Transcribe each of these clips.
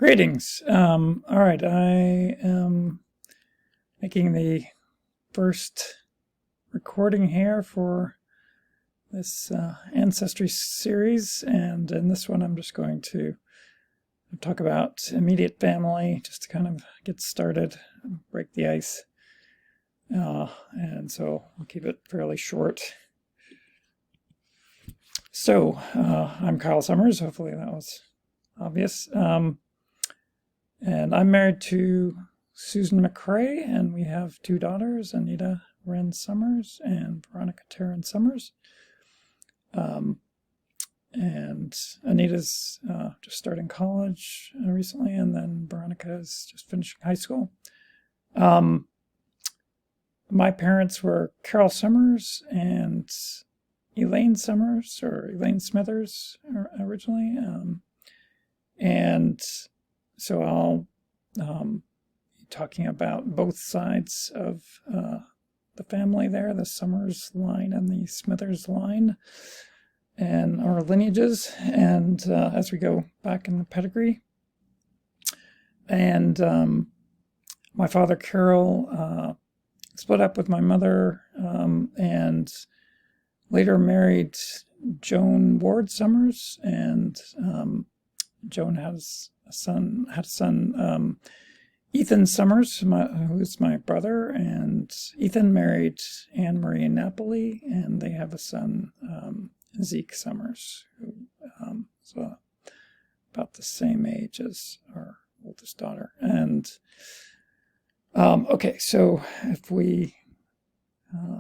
Greetings. All right, I am making the first recording here for this Ancestry series, and in this one I'm just going to talk about immediate family, just to kind of get started, break the ice, and so I'll keep it fairly short. So, I'm Kyle Summers, hopefully that was obvious. And I'm married to Susan McCrae, and we have two daughters, Anita Wren Summers and Veronica Taryn Summers. And Anita's just starting college recently, and then Veronica is just finishing high school. My parents were Carol Summers and Elaine Summers, or Elaine Smithers originally. And so I'll be talking about both sides of the family there, the Summers line and the Smithers line, and our lineages, and as we go back in the pedigree. And my father, Carol, split up with my mother and later married Joan Ward Summers, and Joan has a son, Ethan Summers, who's my brother, and Ethan married Anne Marie Napoli, and they have a son, Zeke Summers, who is about the same age as our oldest daughter. And okay, so if we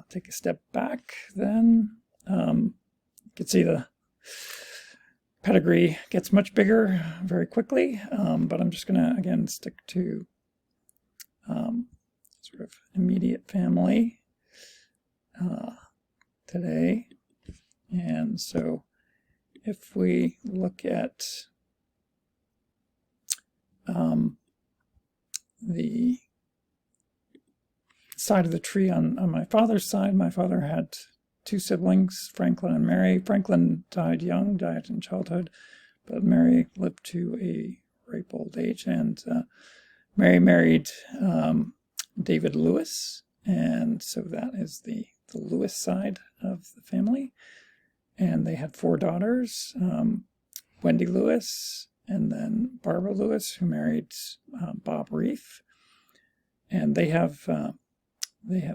take a step back, then you can see the pedigree gets much bigger very quickly, but I'm just going to, again, stick to sort of immediate family today. And so if we look at the side of the tree on my father's side, my father had two siblings, Franklin and Mary. Franklin died young, died in childhood, but Mary lived to a ripe old age. And Mary married David Lewis, and so that is the Lewis side of the family. And they had four daughters, Wendy Lewis, and then Barbara Lewis, who married Bob Reef. And they have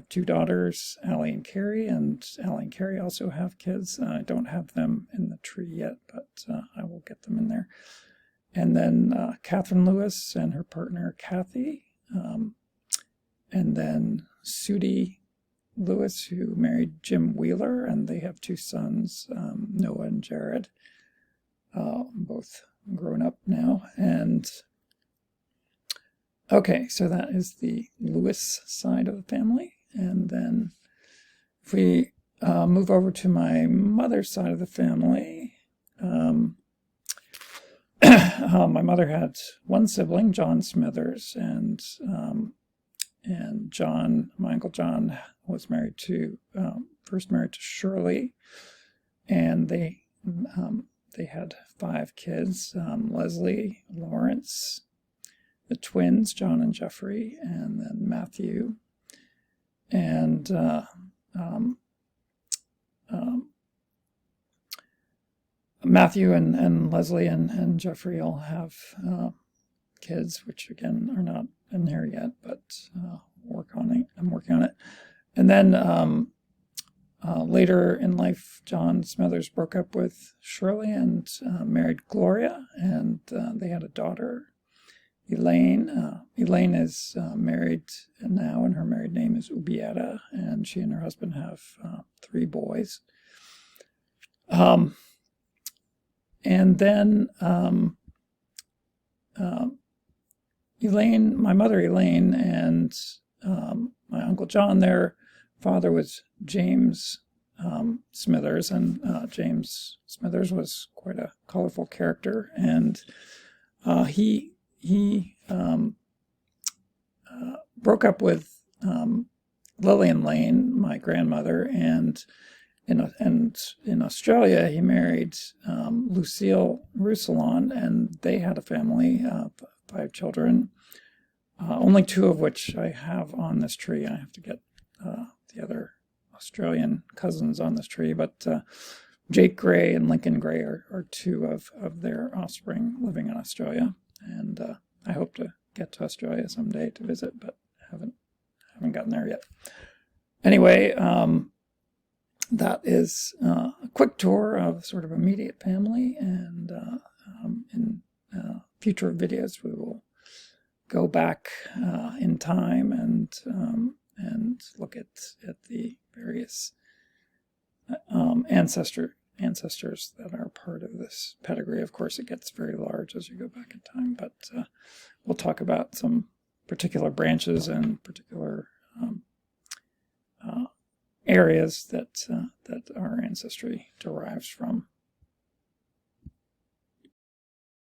two daughters, Allie and Carrie, and Allie and Carrie also have kids. I don't have them in the tree yet, but I will get them in there. And then Catherine Lewis and her partner, Kathy. And then Sudie Lewis, who married Jim Wheeler, and they have two sons, Noah and Jared, both grown up now. And okay, so that is the Lewis side of the family. And then if we move over to my mother's side of the family, my mother had one sibling, John Smithers, and John, my Uncle John, was first married to Shirley, and they had five kids, Leslie, Lawrence, the twins, John and Jeffrey, and then Matthew. And Matthew and Leslie and Jeffrey all have kids, which again are not in here yet, but I'm working on it. And then later in life, John Smithers broke up with Shirley and married Gloria, and they had a daughter, Elaine. Elaine is married now, and her married name is Ubieta, and she and her husband have three boys. And then Elaine, my mother Elaine, and my Uncle John, their father was James Smithers, and James Smithers was quite a colorful character, and he broke up with Lillian Lane, my grandmother, and in Australia he married Lucille Roussillon, and they had a family, children, only 2 of which I have on this tree. I have to get the other Australian cousins on this tree, but Jake Gray and Lincoln Gray are 2 of their offspring living in Australia, and I hope to get to Australia someday to visit, but haven't gotten there yet. Anyway, that is a quick tour of sort of immediate family, and in future videos we will go back in time and look at the various ancestors that are part of this pedigree. Of course, it gets very large as you go back in time, but we'll talk about some particular branches and particular areas that our ancestry derives from.